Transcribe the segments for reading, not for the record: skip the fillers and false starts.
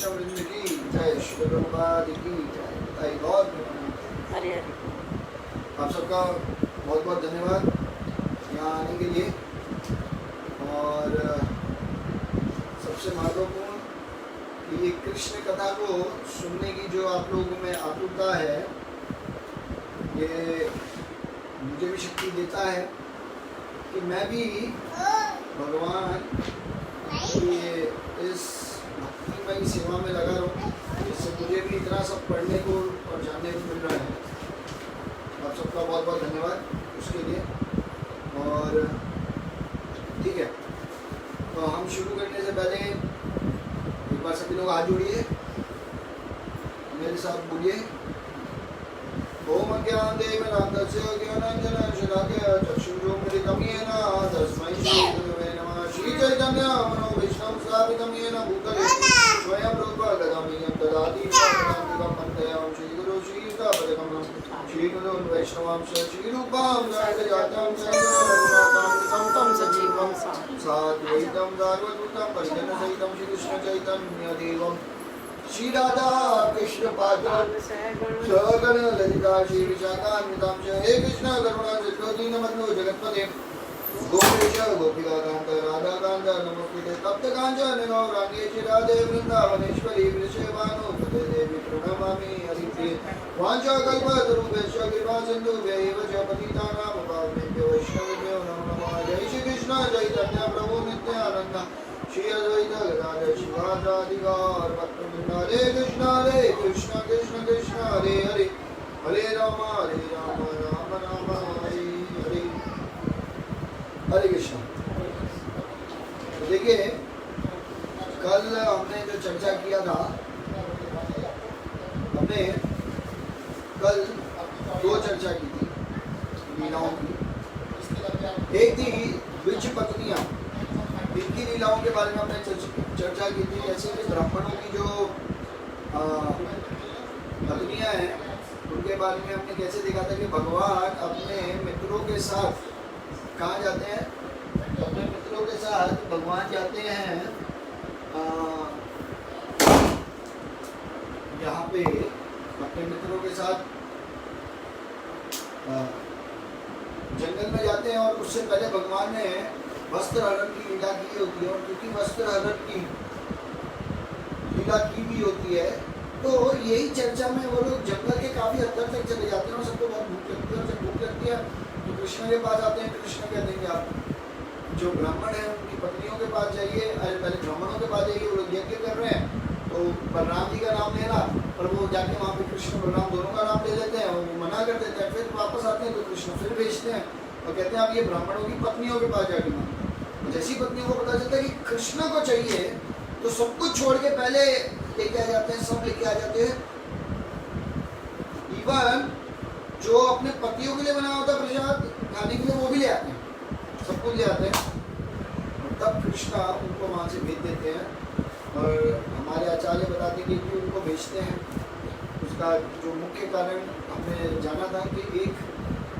कृष्ण वृंद की जय, श्री प्रभुपाद की जय। बताइए बहुत हरे हरे। आप सबका बहुत बहुत धन्यवाद यहाँ आने के लिए। और सबसे महत्वपूर्ण कि ये कृष्ण कथा को सुनने की जो आप लोगों में आतुरता है, ये मुझे भी शक्ति देता है कि मैं भी भगवान की इस भक्तिमयी सेवा में लगा रहूं, जिससे मुझे भी इतना सब पढ़ने को और जानने को मिल रहा है। आप सबका बहुत बहुत धन्यवाद उसके लिए। और ठीक है, तो हम शुरू करने से पहले एक बार सभी लोग हाथ जोड़िए, मेरे साथ बोलिए। ओम अज्ञानदेवनाथस्य ज्ञानाञ्जनशलाकया चक्षुरुन्मिलितं येन तस्मै श्रीगुरवे नमः। श्रीचैतन्य मनोभीष्टं स्थापितं येन भूतले स्वयं रूपा गदामह्यं ददाति स्वामिनां वन्दयामि श्रीगुरो श्रीयुतापदकमलं श्रीगुरो वैष्णवांश श्रीरूपां साग्रजातं रघुनाथां तं सजीवं साद्वैतं सार्वभूतं परिजनसहितं श्रीकृष्णचैतन्यदेवं श्री राधा कृष्ण पाद सगण ललिता श्री विशाखान्वितां च हे कृष्ण करुणा सिंधु दीनबन्धो जगत्पते गोपेश गोपिकाकान्त राधाकान्त नमोस्तुते तप्त काञ्चन गौराङ्गे श्री राधे वृन्दावनेश्वरी वृषभानुसुते देवी प्रणमामि हरिप्रिये वाञ्छाकल्पतरुभ्यश्च कृपा सिन्धुभ्यैव च पतितानां पावनेभ्यो वैष्णवेभ्यो नमो नमः। जय श्री कृष्ण चैतन्य प्रभु नित्यानंद श्री अद्वैत गदाधर शिवासादि गौर भक्तवृंद। हरे कृष्ण कृष्ण कृष्ण हरे हरे, हरे राम राम राम हरे हरे। हरे कृष्ण। तो देखिए, कल हमने जो चर्चा किया था, हमने कल दो चर्चा की थी लीलाओं की। एक थी द्विज पत्नियां, इनकी लीलाओं के बारे में हमने चर्चा की थी। जैसे कि ब्राह्मणों की जो पत्नियां हैं, उनके बारे में हमने कैसे देखा था कि भगवान अपने मित्रों के साथ कहाँ जाते हैं? अपने मित्रों के साथ भगवान जाते हैं यहाँ पे अपने मित्रों के साथ जंगल में जाते हैं। और उससे पहले भगवान ने वस्त्र हरण की लीला की होती है, और क्योंकि वस्त्र हरण की लीला की भी होती है, तो यही चर्चा में वो लोग जंगल के काफी अंदर तक चले जाते हैं और सबको बहुत भूख लगती है। और जब भूख लगती है तो कृष्ण के पास आते हैं। कृष्ण कहते हैं कि आप जो ब्राह्मण है उनकी पत्नियों के पास जाइए, अरे पहले ब्राह्मणों के पास जाइए, वो लोग यज्ञ कर रहे हैं, तो बलराम जी का नाम लेना, और वो जाके वहाँ पे कृष्ण बलराम दोनों का नाम ले लेते हैं, वो मना कर देते हैं। फिर वापस आते हैं तो कृष्ण फिर भेजते हैं और कहते हैं आप ये ब्राह्मणों की पत्नियों के पास जाके मांगो। जैसी पत्नियों को पता चलता है कि कृष्ण को चाहिए, तो सब कुछ छोड़ के पहले लेके आ जाते हैं, सब लेके आ जाते हैं। इवन जो अपने पतियों के लिए बना होता प्रसाद खाने के लिए, वो भी ले आते हैं, सब कुछ ले आते हैं। और तब कृष्ण उनको वहाँ से भेज देते हैं। और हमारे आचार्य बताते हैं कि उनको भेजते हैं, उसका जो मुख्य कारण हमने जाना था कि एक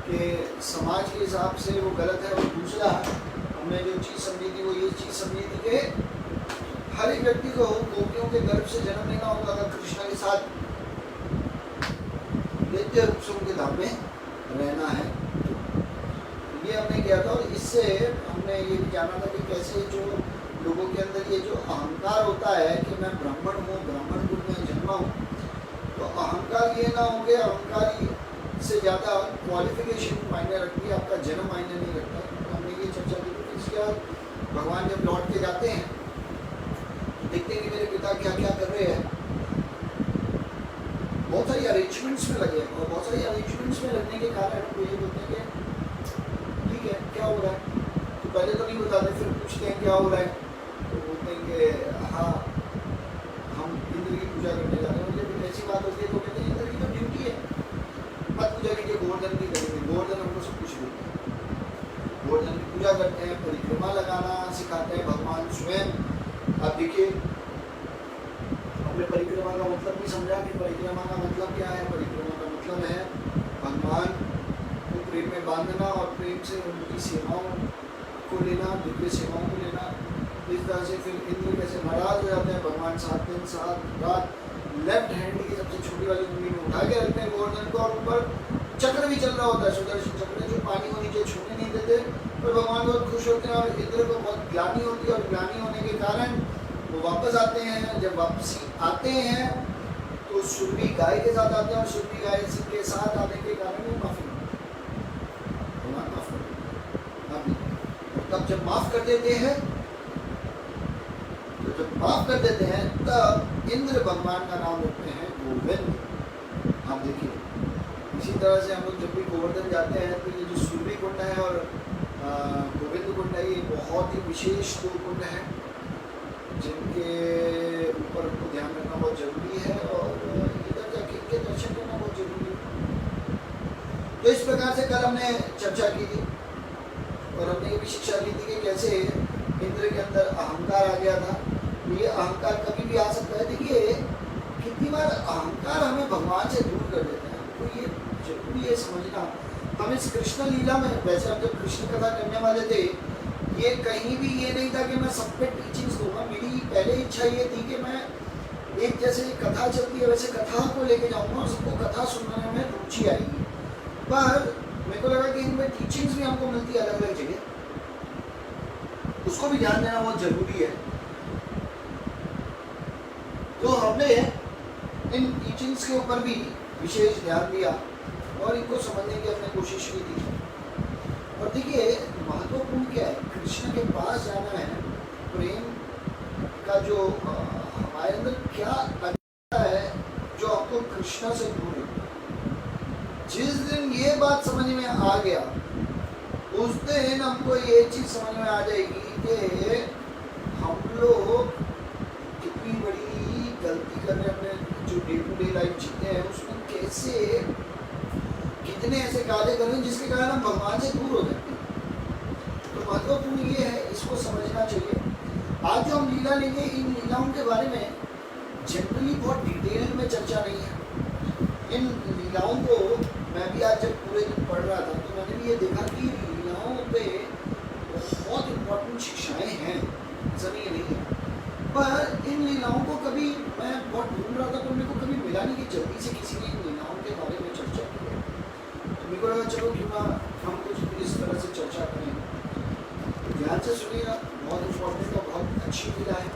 के समाज के हिसाब से वो गलत है, और दूसरा हमने जो चीज़ समझी थी वो ये चीज़ समझी थी कि हर एक व्यक्ति को गोपियों के गर्भ से जन्म लेना होगा अगर कृष्ण के साथ नित्य रूप से उनके धाम में रहना है। ये हमने किया था। और इससे हमने ये भी जाना था कि कैसे जो लोगों के अंदर ये जो अहंकार होता है कि मैं ब्राह्मण हूँ, ब्राह्मण कुल में जन्मा हूँ, तो अहंकार ये ना हो कि अहंकारी से ज़्यादा क्वालिफिकेशन मायने रखती है, आपका जन्म मायने नहीं रखता है। तो हमने ये चर्चा की थी। इसके बाद भगवान जब लौट के जाते हैं तो देखते हैं कि मेरे पिता क्या क्या कर रहे हैं। बहुत सारी अरेंजमेंट्स में लगे, और बहुत सारी अरेंजमेंट्स में लगने के कारण वो ये बोलते हैं कि ठीक है क्या हो रहा है, तो पहले तो नहीं बताते, फिर पूछते हैं क्या हो रहा है, तो बोलते हैं कि हाँ हम इंद्र की पूजा करने जा रहे हैं। जब ऐसी बात होती है तो कहते हैं इंद्र की तो ड्यूटी है, मत पूजा कीजिए, गोवर्धन की करेंगे, गोवर्धन हमको सब कुछ देते हैं। गोवर्धन की पूजा करते हैं, परिक्रमा लगाना सिखाते हैं भगवान स्वयं। आप देखिए, हमने परिक्रमा का मतलब भी समझा कि परिक्रमा का मतलब क्या है। परिक्रमा का मतलब है भगवान को प्रेम में बांधना और प्रेम से उनकी सेवाओं को लेना, दिव्य सेवाओं को लेना। इस तरह से फिर इंद्र कैसे नाराज हो जाते हैं, भगवान 7 दिन 7 रात लेफ्ट हैंड की सबसे छोटी वाली उंगली में उठा के रखते हैं गोवर्धन को, और ऊपर चक्र भी चल रहा होता है, सुदर्शन चक्र, जो पानी को नीचे छूने नहीं देते। और भगवान बहुत खुश होते हैं, और इंद्र को बहुत ग्लानि होती है, और ग्लानि होने के कारण वो वापस आते हैं। जब वापसी आते हैं तो सुरभि गाय के साथ आते हैं, और सुरभि गाय के साथ आने के कारण वो माफी भगवान माफ कर, तब जब माफ कर देते हैं, तो जब माफ कर देते हैं तब इंद्र भगवान का नाम रखते हैं गोविंद। आप देखिए इसी तरह से हम लोग जब भी गोवर्धन जाते हैं तो ये जो सुरभि कुंड है और गोविंद कुंड है, ये बहुत ही विशेष दो कुंड हैं जिनके ऊपर हमको ध्यान रखना बहुत जरूरी है, और इधर जाके इनके दर्शन करना बहुत जरूरी है। तो इस प्रकार से कल हमने चर्चा की थी, और हमने ये भी शिक्षा ली थी कि कैसे इंद्र के अंदर अहंकार आ गया था। ये अहंकार कभी भी आ सकता है। देखिए कितनी बार अहंकार हमें भगवान से दूर कर देता है, हमको ये जरूरी है समझना। हम इस कृष्ण लीला में, वैसे हम जब कृष्ण कथा करने वाले थे, ये कहीं भी ये नहीं था कि मैं सब पे टीचिंग्स दूंगा। मेरी पहले इच्छा ये थी कि मैं एक, जैसे कथा चलती है वैसे कथा को लेके जाऊंगा और सबको कथा सुनने में रुचि आएगी। पर मेरे को लगा कि इनमें टीचिंग्स भी हमको मिलती है अलग अलग जगह, उसको भी ध्यान देना बहुत जरूरी है। तो हमने इन टीचिंग्स के ऊपर भी विशेष ध्यान दिया और इनको समझने की हमने कोशिश की थी। और देखिए महत्वपूर्ण क्या है, कृष्ण के पास जाना है, प्रेम का जो हमारे अंदर क्या अज्ञानता है जो आपको कृष्ण से दूर है। जिस दिन ये बात समझ में आ गया, उस दिन हमको ये चीज समझ में आ जाएगी कि हम लोग कितनी बड़ी गलती कर रहे हैं। अपने जो डे टू डे लाइफ जीते हैं उसमें कैसे कितने ऐसे कार्य कर रहे हैं जिसके कारण हम भगवान से दूर हो जाते हैं। तो महत्वपूर्ण ये है, इसको समझना चाहिए। आज जो हम लीला लेंगे, इन लीलाओं के बारे में जनरली बहुत डिटेल में चर्चा नहीं है। इन लीलाओं को मैं भी आज जब पूरे दिन पढ़ रहा था तो मैंने भी ये देखा कि लीलाओं पे बहुत इम्पोर्टेंट शिक्षाएं हैं, ऐसा नहीं है। पर इन लीलाओं को कभी मैं बहुत ढूंढ रहा था तो मेरे को कभी मिला नहीं कि जल्दी से किसी ने इन लीलाओं के बारे में चर्चा की है। तो मेरे को लगा चलो क्यों ना हम कुछ इस तरह से चर्चा करें। ध्यान से सुनिएगा, बहुत इम्पोर्टेंट और बहुत अच्छी लीला है।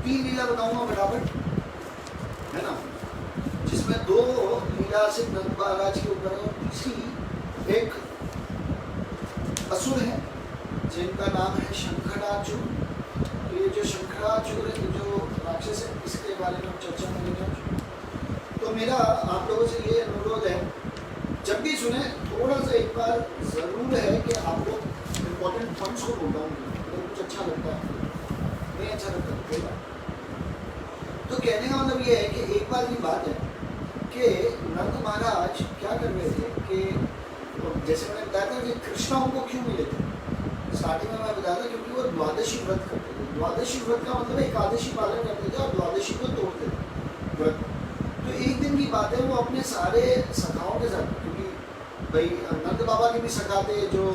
3 लीला बताऊंगा फटाफट, है ना, जिसमें 2 लीला से नंद महाराज के ऊपर और तीसरी एक असुर है जिनका नाम है शंखनाचुर। तो ये जो शंखनाचुर जो राक्षस है, इसके बारे में हम चर्चा करेंगे। तो मेरा आप लोगों से ये अनुरोध है, जब भी सुने थोड़ा सा एक बार ज़रूर है कि आप लोग इम्पोर्टेंट पॉइंट्स को नोट डाउन करें। अगर कुछ अच्छा लगता है, नहीं अच्छा लगता तो कोई बात। तो कहने का मतलब ये है कि एक बार की बात है कि नंद महाराज क्या कर रहे थे कि जैसे मैंने बताया था कि कृष्ण उनको क्यों मिले थे। स्टार्टिंग में मैं बताया था क्योंकि वो द्वादशी व्रत करते थे। द्वादशी व्रत का मतलब एकादशी पालन करते थे और द्वादशी को तोड़ते थे व्रत। तो एक दिन की बात है, वो अपने सारे सखाओं के साथ, क्योंकि भाई नंद बाबा के भी सखा थे जो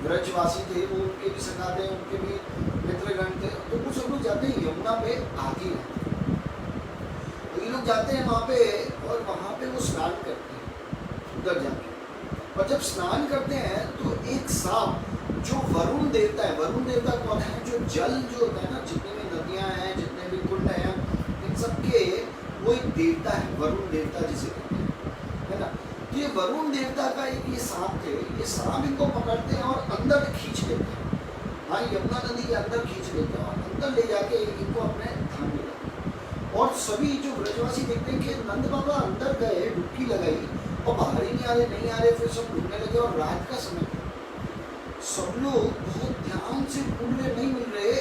व्रजवासी थे, वो उनके भी सखा थे, उनके भी मित्रगण थे। तो वो सब लोग जाते हैं यमुना पे आगे, तो ये लोग जाते हैं वहाँ पे और वहाँ पे वो स्नान करते हैं उधर जाके। और जब स्नान करते हैं तो एक सांप जो वरुण देवता है, वरुण देवता कौन है, जो जल जो होता है ना, जितने भी नदियाँ हैं, जितने भी कुंड हैं, इन सब के वो एक देवता है, वरुण देवता जिसे कहते हैं, है ना। तो ये वरुण देवता का एक ये सांप थे, ये सांप इनको पकड़ते हैं और अंदर खींच लेते हैं। हाँ, यमुना नदी के अंदर खींच लेते हैं और अंदर ले जाके इनको अपने धाम में लाते हैं। और सभी जो ब्रजवासी देखते हैं कि नंद बाबा अंदर गए, डुबकी लगाई और बाहर ही नहीं आ रहे, फिर सब ढूंढने लगे। और रात का समय सब लोग बहुत ध्यान से ढूंढ रहे, नहीं मिल रहे,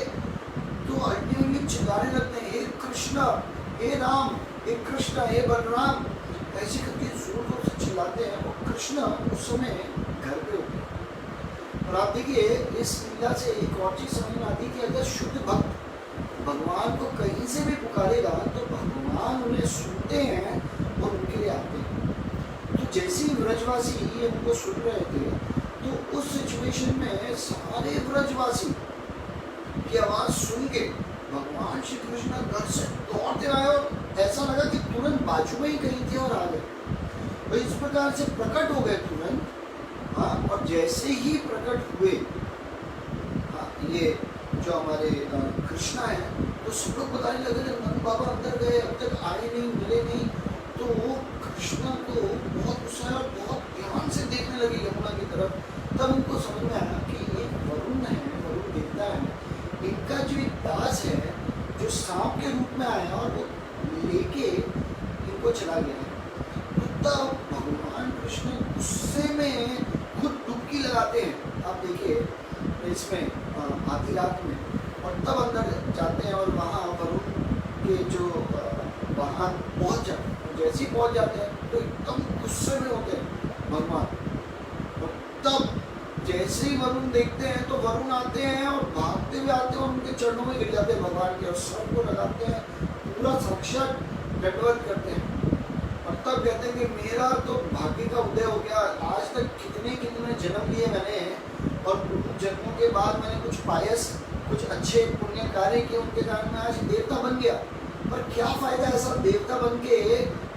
तो अल्टीमेटली चिल्लाने लगते हैं, हे कृष्ण, हे राम, हे कृष्ण, हे बलराम, ऐसे करके जोर जोर से चिल्लाते हैं। और कृष्ण उस समय घर पे होते हैं। और आप देखिए इस लीला से एक और चीज समझ में आती है कि अगर शुद्ध भक्त भगवान को कहीं से भी पुकारेगा तो भगवान उन्हें सुनते हैं और उनके लिए आते हैं। तो जैसे ही व्रजवासी ये उनको सुन रहे थे, तो उस सिचुएशन में सारे व्रजवासी उनकी आवाज सुन के भगवान श्री कृष्ण घर से दौड़ते आए और ऐसा लगा कि तुरंत बाजू में ही कहीं थे और आ गए। तो इस प्रकार से प्रकट हो गए तुरंत। हाँ, और जैसे ही प्रकट हुए, हाँ, ये जो हमारे कृष्णा है, तो सब लोग बताने लगे नंद बाबा अंदर गए, अब तक आए नहीं, मिले नहीं। तो वो कृष्णा को बहुत गुस्सा है और बहुत ध्यान से देखने लगे यमुना की तरफ। तब उनको समझ में आया कि ये वरुण है, वरुण देवता है, इनका जो एक दास है जो सांप के रूप में आया और वो लेके इनको चला गया। तो तब भगवान कृष्ण गुस्से में खुद डुबकी लगाते हैं, आप देखिए इसमें आधी रात में, और तब अंदर जाते हैं और वहाँ वरुण के जो वहाँ पहुँच जाते हैं। जैसे ही पहुँच जाते हैं तो एकदम गुस्से में होते हैं भगवान। और तब जैसे ही वरुण देखते हैं तो वरुण आते हैं और भागते हुए आते हैं और उनके चरणों में गिर जाते हैं भगवान के, और सबको लगाते हैं, पूरा साक्षात दंडवत करते हैं। और तब कहते हैं कि मेरा तो भाग्य का उदय हो गया, आज तक कितने कितने जन्म लिए मैंने, और जन्मों के बाद मैंने कुछ पायस, कुछ अच्छे पुण्य कार्य किए, उनके कारण मैं आज देवता बन गया। पर क्या फायदा ऐसा देवता बन के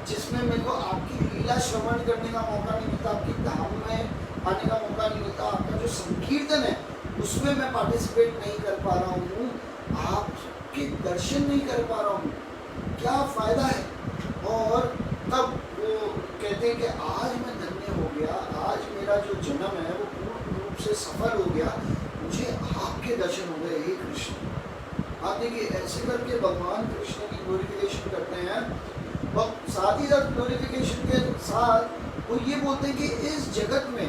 जिसमें मेरे को आपकी लीला श्रवण करने का मौका नहीं मिलता, आपकी धाम में आने का मौका नहीं मिलता, आपका जो संकीर्तन है उसमें मैं पार्टिसिपेट नहीं कर पा रहा हूँ, आपके दर्शन नहीं कर पा रहा हूँ, क्या फायदा है। और तब वो कहते हैं कि आज मैं धन्य हो गया, आज मेरा जो जन्म है वो पूर्ण रूप से सफल हो गया, मुझे आपके दर्शन हो गए हे कृष्ण। आप देखिए ऐसे करके भगवान कृष्ण की ग्लोरिफिकेशन करते हैं। और साथ ही साथ ग्लोरिफिकेशन के साथ वो ये बोलते हैं कि इस जगत में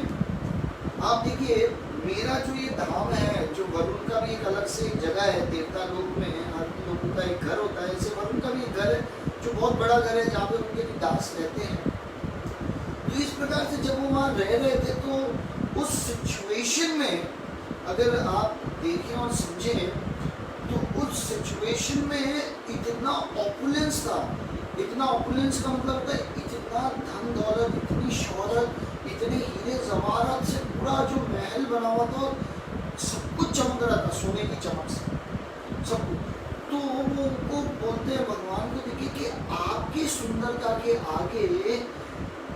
आप देखिए मेरा जो ये धाम है, जो वरुण का भी एक अलग से जगह है, देवता लोक में हर लोगों का एक घर होता है, ऐसे वरुण का भी एक घर है जो बहुत बड़ा घर है जहाँ पे उनके भी दास रहते हैं। तो इस प्रकार से जब वो वहाँ रह रहे थे तो उस सिचुएशन में अगर आप देखें और समझें तो उस सिचुएशन में इतना ऑपुलेंस था, इतना ऑपुलेंस का मतलब होता है इतना धन दौलत, इतनी शोहरत, इतने हीरे जवाहरात से पूरा जो महल बना हुआ था, सब कुछ चमक रहा था सोने की चमक से, सब कुछ। तो वो उनको बोलते हैं भगवान को, देखिए कि आपकी सुंदरता के आगे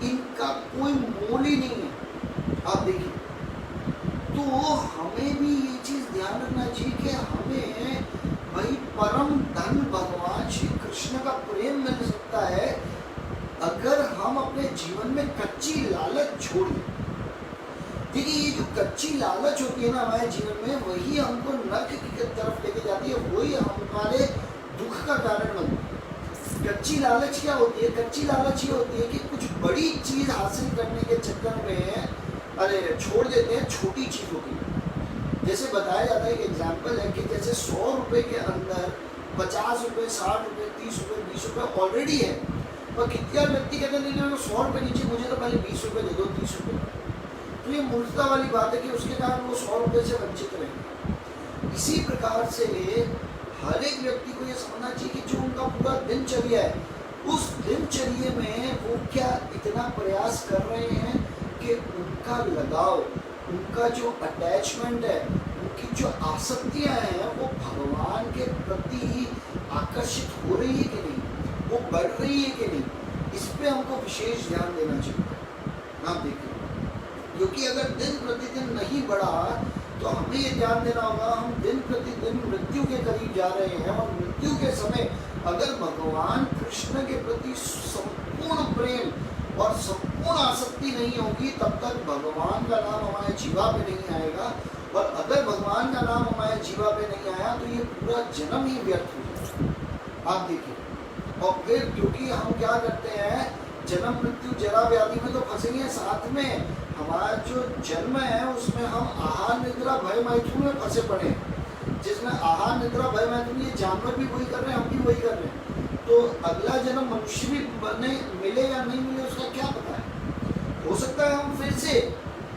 इनका कोई मोल ही नहीं है। आप देखिए, तो हमें भी ये चीज ध्यान रखना चाहिए कि हमें भाई परम धन भगवान श्री कृष्ण का प्रेम मिल सकता है अगर हम अपने जीवन में कच्ची लालच छोड़ दें। देखिए ये जो कच्ची लालच होती है ना हमारे जीवन में, वही हमको नर्क की तरफ लेके जाती है, वही हमारे दुख का कारण बनती है। कच्ची लालच क्या होती है? कच्ची लालच ये होती है कि कुछ बड़ी चीज हासिल करने के चक्कर में अरे छोड़ देते हैं छोटी चीजों की। जैसे बताया जाता है, एक एग्जाम्पल है कि जैसे 100 रुपए के अंदर 50 रुपए, 60 रुपए, 30 रुपए, 20 रुपए ऑलरेडी है, पर कितना व्यक्ति कहते हैं 100 रुपए नीचे, मुझे तो पहले 20 रुपए दे दो, 30 रुपए। तो ये मूर्खता वाली बात है कि उसके कारण वो 100 रुपए से वंचित रहेंगे। इसी प्रकार से हर एक व्यक्ति को ये समझना चाहिए कि जो उनका पूरा दिनचर्या है, उस दिनचर्या में वो क्या इतना प्रयास कर रहे हैं कि उनका लगाव, उनका जो अटैचमेंट है, उनकी जो आसक्तियां हैं वो भगवान के प्रति आकर्षित हो रही है कि नहीं, वो बढ़ रही है कि नहीं, इस पे हमको विशेष ध्यान देना चाहिए। आप देखिए, क्योंकि अगर दिन प्रतिदिन नहीं बढ़ा तो हमें ये ध्यान देना होगा हम दिन प्रतिदिन मृत्यु के करीब जा रहे हैं, और मृत्यु के समय अगर भगवान कृष्ण के प्रति संपूर्ण प्रेम और संपूर्ण आसक्ति नहीं होगी तब तक भगवान का नाम हमारे जीवा पे नहीं आएगा। और अगर भगवान का नाम हमारे जीवा पे नहीं आया तो ये पूरा जन्म ही व्यर्थ हो जाएगा। आप देखिए, और फिर क्योंकि हम क्या करते हैं, जन्म मृत्यु जरा व्याधि में तो फंसेंगे, साथ में हमारा जो जन्म है उसमें हम आहार निद्रा भय मैथुन में फंसे पड़े हैं, जिसमें आहार निद्रा भय मैथुन ये जानवर भी वही कर रहे हैं, हम भी वही कर रहे हैं। तो अगला जन्म मनुष्य भी बने, मिले या नहीं मिले उसका क्या पता है। हो सकता है हम फिर से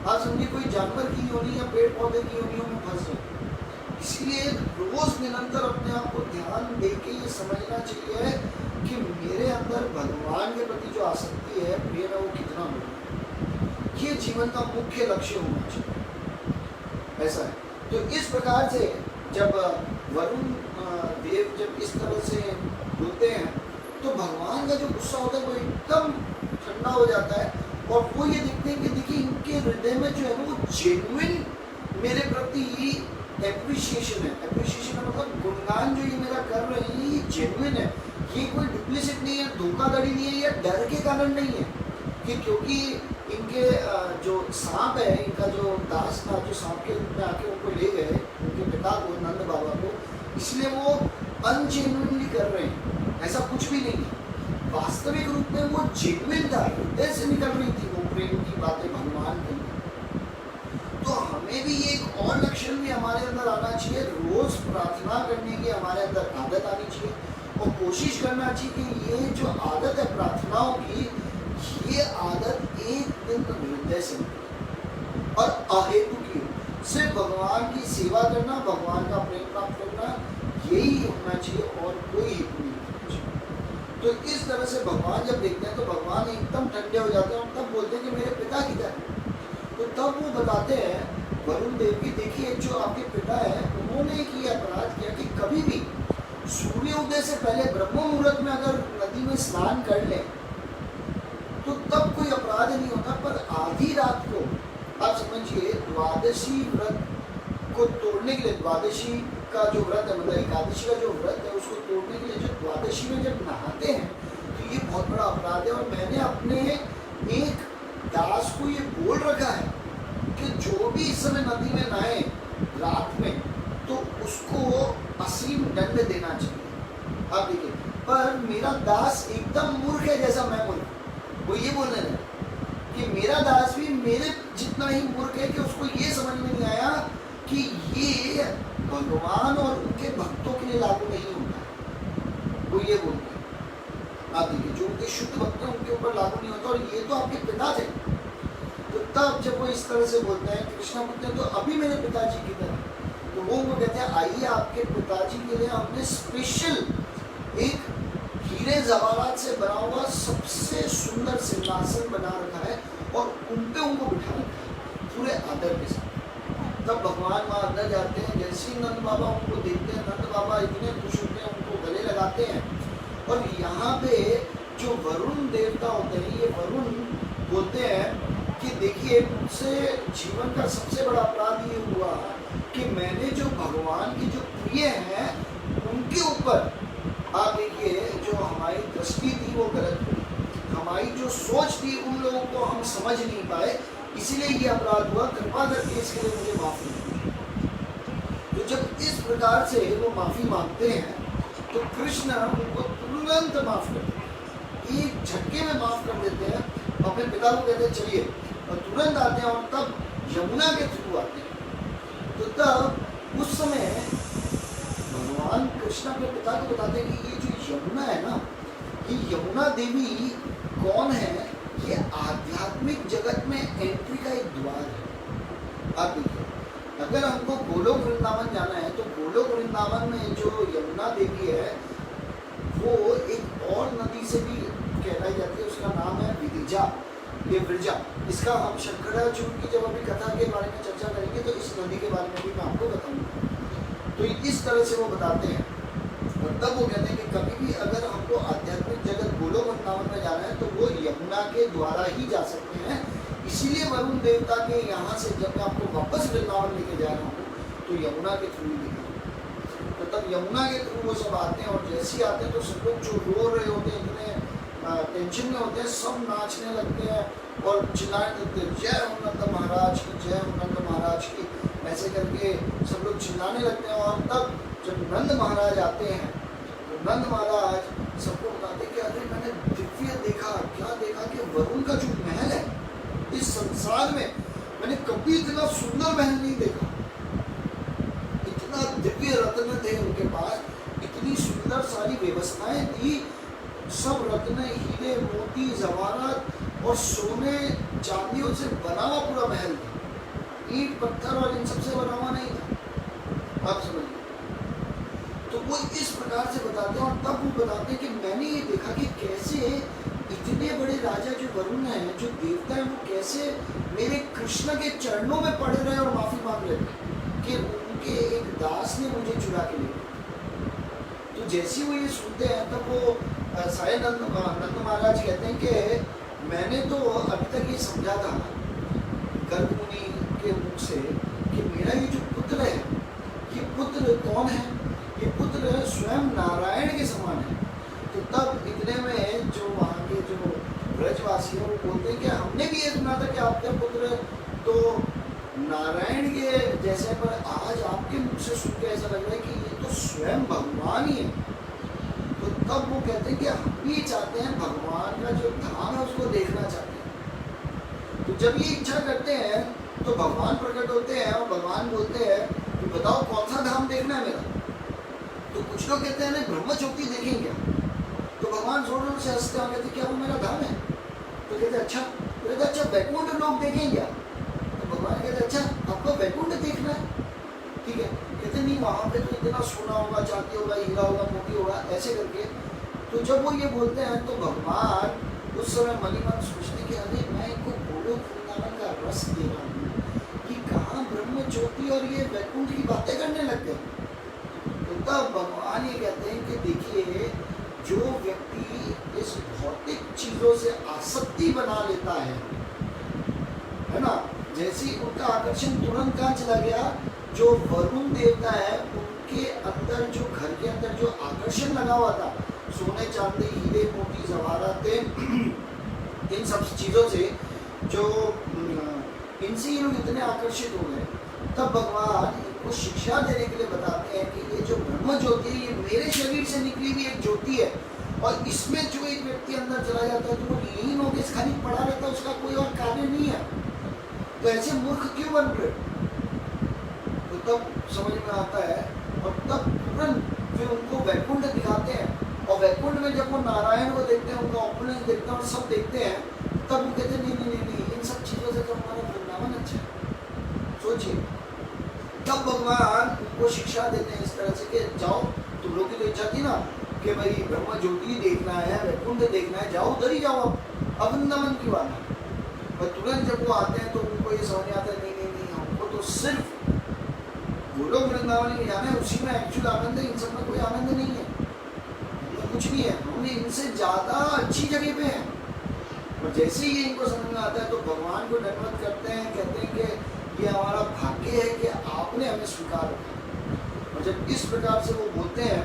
आज समझिए कोई जानवर की योनि या पेड़ पौधे की योनियों में फंस जाए। इसलिए रोज निरंतर अपने आप को ध्यान दे के ये समझना चाहिए कि मेरे अंदर भगवान के प्रति जो आसक्ति है, प्रेम है, वो कितना हो, ये जीवन का मुख्य लक्ष्य होना चाहिए। ऐसा है। तो इस प्रकार से जब वरुण देव जब इस तरह से बोलते हैं तो भगवान का जो गुस्सा होता है वो एकदम ठंडा हो जाता है, और वो ये देखते हैं कि देखिए इनके हृदय में जो है वो जेन्युइन मेरे प्रति एप्रिशिएशन है। एप्रिशिएशन है मतलब गुणगान जो ये मेरा कर रहे हैं ये जेन्युइन है, ये कोई डुप्लीसिट नहीं है, धोखाधड़ी नहीं है, या डर के कारण नहीं है कि क्योंकि इनके जो सांप है, इनका जो दास था जो सांप के रूप में आके उनको ले गए उनके पिता को, नंद बाबा को, इसलिए वो अनजेन्युइनली कर रहे हैं, ऐसा कुछ भी नहीं है। वास्तविक रूप में वो जेन्युइन था, हृदय से निकल रही थी वो प्रेम की बातें भगवान के लिए। तो हमें भी एक और लक्षण भी हमारे अंदर आना चाहिए, रोज प्रार्थना करने की हमारे अंदर आदत आनी चाहिए, और कोशिश करना चाहिए कि ये जो आदत है प्रार्थनाओं की, ये आदत एक दिन हृदय से और अहेतु की, सिर्फ भगवान की सेवा करना, भगवान का प्रेम प्राप्त करना, यही होना चाहिए और कोई हेतु नहीं होना चाहिए। तो इस तरह से भगवान जब देखते हैं तो भगवान एकदम ठंडे हो जाते हैं और तब बोलते हैं कि मेरे पिता किधर है। तो तब वो बताते हैं वरुण देव की, देखिए जो आपके पिता है उन्होंने एक ये अपराध किया कि कभी भी सूर्योदय से पहले ब्रह्म मुहूर्त में अगर नदी में स्नान कर लें तो तब कोई अपराध नहीं होता, पर आधी रात को आप समझिए द्वादशी व्रत को तोड़ने के लिए, द्वादशी का जो व्रत है मतलब एकादशी का जो व्रत है उसको तोड़ने के लिए जो द्वादशी में जब नहाते हैं तो ये बहुत बड़ा अपराध है। और मैंने अपने एक दास को ये बोल रखा है कि जो भी इस समय नदी में नहाए रात में तो उसको असीम दंड देना चाहिए। आप देखिए, पर मेरा दास एकदम मूर्ख है जैसा मैं मूर्ख, वो ये बोलने लगा कि मेरा दास भी मेरे जितना ही मूर्ख है कि उसको ये समझ में नहीं आया कि ये भगवान और उनके भक्तों के लिए लागू नहीं होता। वो ये बोलते हैं, आप देखिए जो उनके शुद्ध भक्त हैं उनके ऊपर लागू नहीं होता, और ये तो आपके पिता थे। तो तब जब वो इस तरह से बोलते हैं, कृष्णा बोलते हैं तो अभी मेरे पिताजी की तरह, तो वो कहते हैं आइए आपके पिताजी के लिए हमने स्पेशल एक हीरे जवाहरात से बना हुआ सबसे सुंदर सिंहासन बना रखा है और उन पे उनको बिठा रखा है पूरे आदर के साथ। तब भगवान वहाँ अंदर जाते हैं, जैसे ही नंद बाबा उनको देखते हैं, नंद बाबा इतने खुश होते हैं, उनको गले लगाते हैं। और यहाँ पे जो वरुण देवता होते हैं, ये वरुण बोलते हैं कि देखिए मुझसे जीवन का सबसे बड़ा अपराध ये हुआ कि मैंने जो भगवान की जो प्रिय हैं उनके ऊपर, आप देखिए जो हमारी दृष्टि थी वो गलत हुई, हमारी जो सोच थी उन लोगों को हम समझ नहीं पाए, इसीलिए ये अपराध हुआ, कृपा करके इसके लिए मुझे माफ़ी दीजिए। तो जब इस प्रकार से वो माफ़ी मांगते हैं तो कृष्ण उनको तुरंत माफ़ कर देते हैं, एक झटके में माफ़ कर देते हैं। अपने पिता को कहते हैं चलिए, और तुरंत आते हैं और तब यमुना के थ्रू आते हैं। तो तब उस समय भगवान कृष्ण अपने पिता को बताते हैं कि ये जो यमुना है ना, ये यमुना देवी कौन है, ये आध्यात्मिक जगत में एंट्री का एक द्वार है। आप देखिए, अगर हमको गोलोक वृंदावन जाना है तो गोलोक वृंदावन में जो यमुना देवी है वो एक और नदी से भी कहलाई जाती है, उसका नाम है विदिजा, ये विरजा। इसका हम शंकराचार्य की जब अभी कथा के बारे में चर्चा करेंगे तो इस नदी के बारे में भी मैं आपको बताऊंगा। तो इस तरह से वो बताते हैं, और तब वो कहते हैं कि कभी भी अगर हमको आध्यात्मिक जगत गोलोक वृंदावन में जाना है तो वो यमुना के द्वारा ही जा सकते हैं। इसीलिए वरुण देवता के यहाँ से जब मैं आपको वापस वृंदावन लेके जा रहा हूँ तो यमुना के थ्रू लेके, तो तब यमुना के थ्रू वो सब आते हैं, और जैसे ही आते हैं तो सब लोग जो रो रहे होते हैं, इतने टेंशन में होते हैं, सब नाचने लगते हैं और चिल्लाने लगते हैं, जय हो नंद महाराज की, जय हो नंद महाराज की, ऐसे करके सब लोग चिल्लाने लगते हैं। और तब जब नंद महाराज आते हैं तो नंद महाराज सबको बताते हैं कि अरे मैंने दिव्य देखा, क्या देखा कि वरुण का जो महल है इस संसार में मैंने कभी इतना सुंदर महल नहीं देखा, इतना दिव्य रत्न थे उनके पास, इतनी सुंदर सारी व्यवस्थाएं थी, सब रत्न, हीरे, मोती, जवाहरात और सोने चांदियों से बना हुआ पूरा महल था, ईंट पत्थर और इन सबसे बना हुआ नहीं था। आप समझिए, तो वो इस प्रकार से बताते हैं। और तब वो बताते हैं कि मैंने ये देखा कि कैसे इतने बड़े राजा जो वरुण हैं, जो देवता हैं, वो कैसे मेरे कृष्ण के चरणों में पड़े रहे और माफ़ी मांग रहे थे कि कि एक दास ने मुझे चुरा के ले लिया। तो जैसे वो ये सुनते हैं तब वो शायद नंद महाराज कहते हैं कि मैंने तो अभी तक ये समझा था गर्ग मुनि के मुख से कि मेरा ये जो पुत्र है, ये पुत्र कौन है? ये पुत्र स्वयं नारायण के समान है। तो तब इतने में जो वहाँ के जो ब्रजवासी हैं वो बोलते हैं कि हमने भी ये सुना था कि आपका पुत्र तो नारायण के जैसे, पर आज आपके मुख से सुन के ऐसा लग रहा है कि ये तो स्वयं भगवान ही है। तो तब वो कहते हैं कि हम भी चाहते हैं भगवान का जो धाम है उसको देखना चाहते हैं। तो जब ये इच्छा करते हैं तो भगवान प्रकट होते हैं और भगवान बोलते हैं कि बताओ कौन सा धाम देखना है मेरा? तो कुछ लोग कहते हैं नहीं ब्रह्म ज्योति देखेंगे। तो भगवान जोर से हंसते हैं, कहते क्या वो मेरा धाम है? तो कहते अच्छा, तो कहते अच्छा वैकुंठ लोग देखेंगे। तो भगवान कहते अच्छा आपको वैकुंठ देखना है, ठीक है। कहते नहीं वहाँ पे तो इतना सोना होगा, चांदी होगा, हीरा होगा, मोती होगा, ऐसे करके। तो जब वो ये बोलते हैं तो भगवान उस समय मनी मन सोचते कि अरे मैं इनको गोलोक वृंदावन का रस दे रहा हूँ कि कहाँ ब्रह्म ज्योति और ये वैकुंठ की बातें करने लग गए। तो तब भगवान ये कहते हैं कि देखिए जो व्यक्ति इस भौतिक चीजों से आसक्ति बना लेता है ना, जैसे उनका आकर्षण तुरंत कहाँ चला गया? जो वरुण देवता है उनके अंदर, जो घर के अंदर जो आकर्षण लगा हुआ था, सोने चांदी हीरे मोती जवाहराते, इन सब चीजों से जो इनसे ये लोग इतने आकर्षित हो गए। तब भगवान इनको शिक्षा देने के लिए बताते हैं कि ये जो ब्रह्म ज्योति है ये मेरे शरीर से निकली हुई एक ज्योति है, और इसमें जो एक व्यक्ति अंदर चला जाता है तो वो लीन होकर खाली पड़ा रहता है, उसका कोई और कार्य नहीं है। तो ऐसे मूर्ख क्यों बन रहे? तो तब समझ में आता है और तब तुरंत फिर उनको वैकुंठ दिखाते हैं। और वैकुंठ में जब वो नारायण को देखते हैं, उनका ऑपुलेंस देखते हैं और सब देखते हैं, तब वो कहते हैं नहीं नहीं नहीं, इन सब चीज़ों से तो हमारा वृंदावन अच्छा है। सोचिए, तब भगवान उनको शिक्षा देते हैं इस तरह से कि जाओ, तुम लोग की तो इच्छा थी ना कि भाई ब्रह्म ज्योति देखना है, वैकुंठ देखना है, जाओ उधर ही जाओ, अब वृंदावन की बात है। पर तुरंत जब वो आते हैं तो उनको ये समझ आता है नहीं नहीं नहीं, हमको तो सिर्फ गोलोक वृंदावन ही जाना है, उसी में एक्चुअल आनंद है, इन सब में कोई आनंद नहीं है, कुछ नहीं है, हमने इनसे ज़्यादा अच्छी जगह पे हैं। और जैसे ही इनको समझ में आता है तो भगवान को दंडवत करते हैं, कहते हैं कि ये हमारा भाग्य है कि आपने हमें स्वीकार किया। और जब इस प्रकार से वो बोलते हैं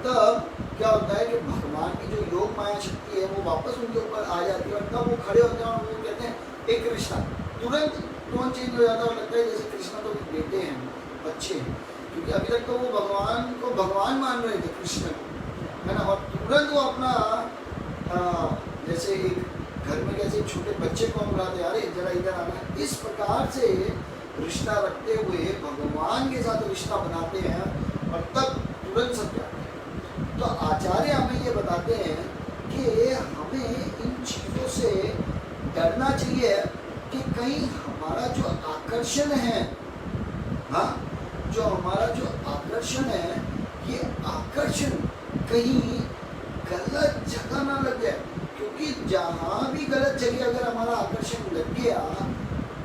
तब क्या होता है कि भगवान की जो योग माया शक्ति है वो वापस उनके ऊपर आ जाती है, और तब वो खड़े होते हैं और वो कहते हैं एक कृष्णा, तुरंत टोन चेंज हो जाता है और लगता है जैसे कृष्णा तो बेटे हैं, बच्चे हैं, क्योंकि अभी तक तो वो भगवान को भगवान मान रहे थे कृष्ण को, है ना। और तुरंत वो अपना जैसे एक घर में कैसे छोटे बच्चे को हम बुलाते अरे जरा इधर आना, इस प्रकार से रिश्ता रखते हुए भगवान के साथ रिश्ता बनाते हैं और तब तुरंत सब जाते हैं। तो आचार्य हमें ये बताते हैं कि हमें इन चीज़ों से डरना चाहिए कि कहीं हमारा जो आकर्षण है, हाँ, जो हमारा जो आकर्षण है, ये आकर्षण कहीं गलत जगह ना लग जाए, क्योंकि जहाँ भी गलत जगह अगर हमारा आकर्षण लग गया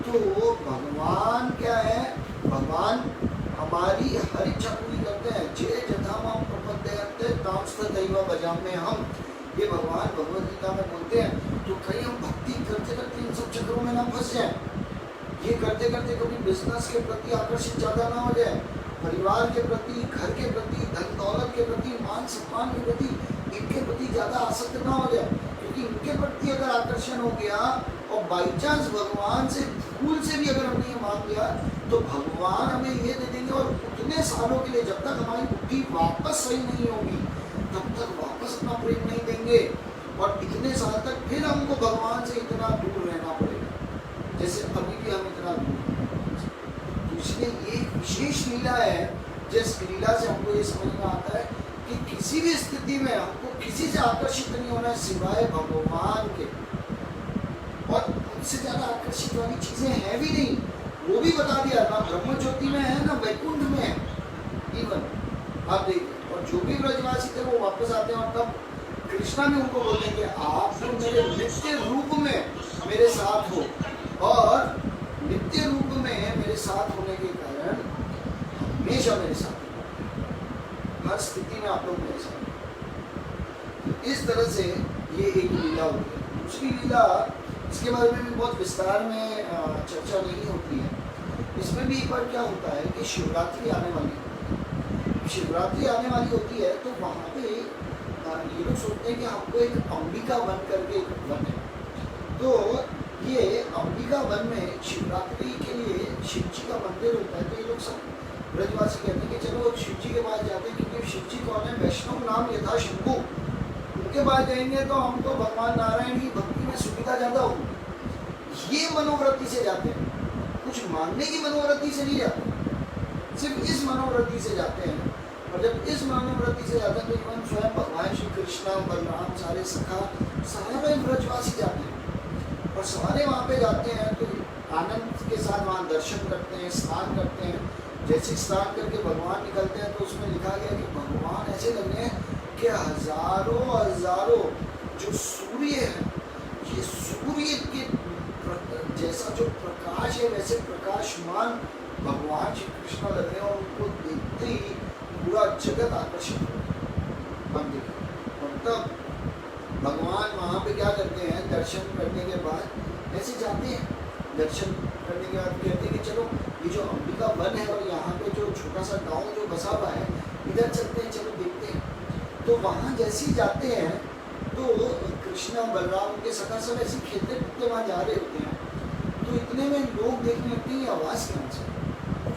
तो भगवान क्या है, भगवान हमारी हर इच्छा पूरी करते हैं। जे जथा माम प्रपद्यन्ते तां तथैव भजाम्ये हम, ये भगवान भगवद गीता में बोलते हैं। तो कहीं हम भक्ति करते करते इन सब चक्रों में ना फंस जाए, ये करते करते कभी बिजनेस के प्रति आकर्षित ज़्यादा ना हो जाए, परिवार के प्रति, घर के प्रति, धन दौलत के प्रति, मान सम्मान के प्रति, इनके प्रति ज़्यादा आसक्त ना हो जाए, क्योंकि इनके प्रति अगर आकर्षण हो गया और बाई चांस भगवान से भूल से भी अगर हमने ये मांग लिया तो भगवान हमें ये दे देंगे, और उतने सालों के लिए जब तक हमारी बुद्धि वापस सही नहीं होगी तब तक वापस अपना प्रेम नहीं देंगे, और इतने साल तक फिर हमको भगवान से इतना दूर रहना पड़ेगा जैसे अभी भी हम इतना दूर। तो इसलिए एक विशेष लीला है जिस लीला से हमको ये समझ में आता है कि किसी भी स्थिति में हमको किसी से आकर्षित नहीं होना है सिवाय भगवान के, और उनसे ज़्यादा आकर्षित वाली चीज़ें हैं भी नहीं। वो भी बता दिया ना, ब्रह्म ज्योति में है ना वैकुंठ में है, इवन आप देखिए। और जो भी ब्रजवासी थे वो वापस आते हैं और तब कृष्णा भी उनको बोलेंगे आप तो मेरे नित्य रूप में मेरे साथ हो, और नित्य रूप में मेरे साथ होने के कारण हमेशा मेरे साथ हैं, हर स्थिति में आप लोग मेरे साथ हैं। इस तरह से ये एक लीला होती है। दूसरी लीला, इसके बारे में भी बहुत विस्तार में चर्चा नहीं होती है। इसमें भी एक बार क्या होता है कि शिवरात्रि आने वाली होती है, तो वहाँ पे ये लोग सोचते हैं कि हमको एक अंबिका वन करके एक वन है, तो ये अंबिका वन में शिवरात्रि के लिए शिव जी का मंदिर होता है। तो ये लोग सब ब्रजवासी कहते हैं कि चलो शिव जी के पास जाते हैं, क्योंकि शिव जी कौन है? वैष्णव नाम यथा शंभु, उनके पास जाएंगे तो हमको भगवान नारायण की भक्ति में सुविधा ज़्यादा होगी। ये मनोवृत्ति से जाते हैं, कुछ मानने की मनोवृत्ति से नहीं जाते, सिर्फ इस मनोवृत्ति से जाते हैं। और जब इस मनोवृत्ति से जाते हैं तो इवन स्वयं भगवान श्री कृष्ण, बलराम, सारे सखा, सारे ब्रजवासी जाते हैं और सारे वहाँ पे जाते हैं तो आनंद के साथ वहाँ दर्शन करते हैं, स्नान करते हैं। जैसे स्नान करके भगवान निकलते हैं तो उसमें लिखा गया कि भगवान ऐसे लग रहे हैं कि हजारों हजारों जो सूर्य है, ये सूर्य के जैसा जो प्रकाश है वैसे प्रकाशमान भगवान श्री कृष्ण लग रहे हैं और उनको देखते ही पूरा जगत आकर्षित हो मंदिर। और तब भगवान वहाँ पे क्या करते हैं? दर्शन करने के बाद ऐसे जाते हैं, दर्शन करने के बाद कहते हैं कि चलो ये जो अंबिका वन है और यहाँ पे जो छोटा सा गांव जो बसा हुआ है, इधर चलते हैं, चलो देखते हैं। तो वहाँ जैसे ही जाते हैं तो कृष्ण, बलराम, उनके सखा सब ऐसे खेलते कूदते वहाँ जा रहे होते हैं। तो इतने में लोग देखने लगते हैं आवाज़ कहाँ से,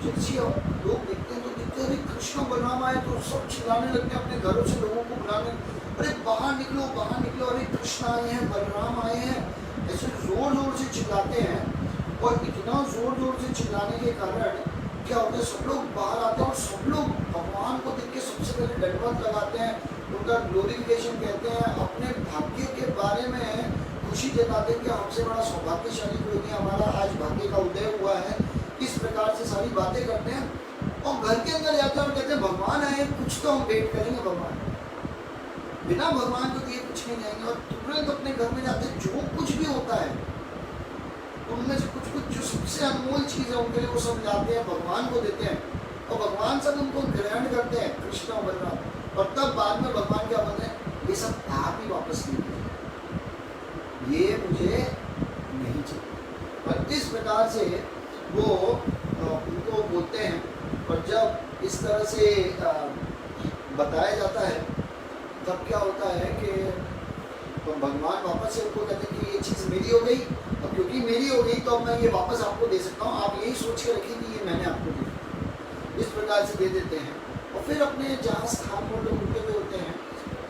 जैसे लोग देखते हैं तो देखते हैं अरे कृष्ण बलराम आए, तो सब चिल्लाने लगते हैं अपने घरों से लोगों को बुलाने, अरे बाहर निकलो, अरे कृष्ण आए हैं, बलराम आए हैं, ऐसे जोर जोर से चिल्लाते हैं। और इतना जोर जोर से चिल्लाने के कारण क्या होता है? सब लोग बाहर आते हैं और सब लोग भगवान को देख के सबसे पहले दंडवत लगाते हैं, उनका ग्लोरिफिकेशन कहते हैं, अपने भाग्य के बारे में खुशी जताते हैं कि हमसे बड़ा सौभाग्यशाली कोई नहीं, हमारा आज भाग्य का उदय हुआ है। इस प्रकार से सारी बातें करते हैं और घर के अंदर जाते हैं और कहते हैं भगवान आए, कुछ तो हम वेट करेंगे, भगवान बिना भगवान को दिए कुछ नहीं जाएंगे। और तुरंत अपने घर में जाते हैं, जो कुछ भी होता है उनमें से कुछ कुछ जो सबसे अनमोल चीज़ है उनके लिए वो सब लाते हैं, भगवान को देते हैं और भगवान सब उनको ग्रहण करते हैं, कृष्ण और बलराम। और तब बाद में भगवान क्या बोलते हैं? ये सब आप ही वापस लीजिए, ये मुझे नहीं चाहिए। और इस प्रकार से वो उनको बोलते हैं। और जब इस तरह से बताया जाता है तब क्या होता है कि तो भगवान वापस से उनको कहते हैं कि ये चीज़ मेरी हो गई, और क्योंकि मेरी हो गई तो अब मैं ये वापस आपको दे सकता हूँ, आप यही सोच के रखिए कि ये मैंने आपको दी। इस प्रकार से दे देते हैं और फिर अपने जहाँ स्थान पर लोग रुके हुए होते हैं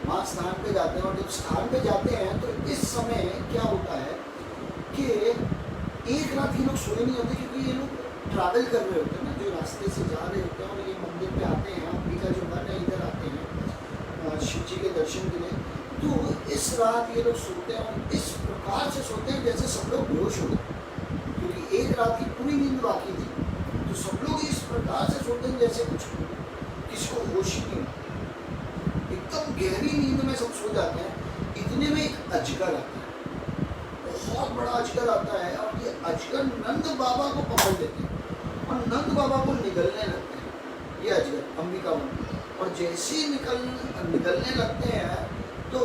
वहाँ स्थान पे जाते हैं। और जब स्थान पे जाते हैं तो इस समय क्या होता है कि एक रात ये लोग सोए नहीं होते, क्योंकि ये लोग ट्रैवल कर रहे होते हैं ना, जो रास्ते से जा रहे होते हैं और ये मंदिर पे आते हैं, अंबिका जो मन है इधर आते हैं शिव जी के दर्शन के लिए। तो इस रात ये लोग सोते हैं और इस प्रकार से सोते हैं जैसे सब लोग बेहोश हो गए, क्योंकि एक रात की पूरी नींद बाकी थी। तो सब लोग इस प्रकार से सोते हैं जैसे कुछ किसी को होश ही नहीं, एकदम गहरी नींद में सब सो जाते हैं। इतने में एक अजगर आता है, बहुत बड़ा अजगर आता है और ये अजगर नंद बाबा को पकड़ लेते हैं और नंद बाबा को निगलने लगते हैं ये अजगर अंबिका वन। और जैसे ही निकलने लगते हैं तो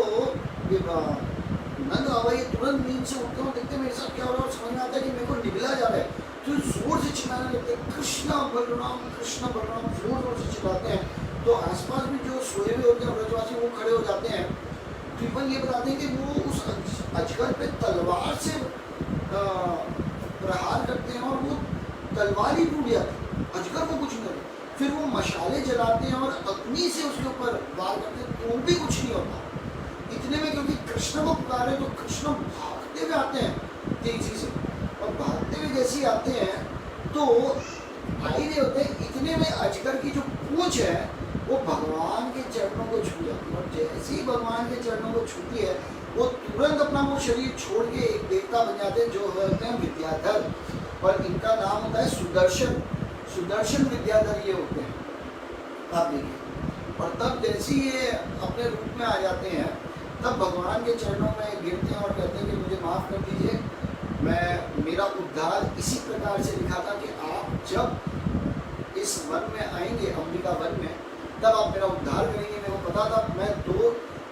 ये नंद बाबा ये तुरंत नींद से उठते हैं, देखते मेरे साथ क्या हो रहा है और समझ में आता है कि मेरे को निगला जा रहा है। तो जोर से चिल्लाने लगते हैं कृष्णा बलराम, जोर जोर से चिल्लाते हैं। तो आसपास भी जो सोए हुए होते हैं ब्रजवासी वो खड़े हो जाते हैं। तो इवन ये बताते हैं कि वो उस अजगर पे तलवार से प्रहार करते हैं और वो तलवार ही टूट जाती है, अजगर को कुछ नहीं होता। फिर वो मशाले जलाते हैं और अग्नि से उसके ऊपर वार करते हैं तो भी कुछ नहीं होता। इतने में क्योंकि कृष्ण को पुकारे तो कृष्ण भागते हुए आते हैं तेजी से, और भागते हुए जैसे ही आते हैं तो आ ही रहे होते हैं, इतने में अजगर की जो पूंछ है वो भगवान के चरणों को छू जाती है। और जैसे ही भगवान के चरणों को छूती है वो तुरंत अपना वो शरीर छोड़ के एक देवता बन जाते हैं जो होते हैं विद्याधर, और इनका नाम होता है सुदर्शन। सुदर्शन विद्याधर ये होते हैं, आप देखिए। और तब जैसे ये अपने रूप में आ जाते हैं तब भगवान के चरणों में गिरते हैं और कहते हैं कि मुझे माफ़ कर दीजिए, मेरा उद्धार इसी प्रकार से लिखा था कि आप जब इस वन में आएंगे, अंबिका वन में, तब आप मेरा उद्धार करेंगे। मेरे को पता था, मैं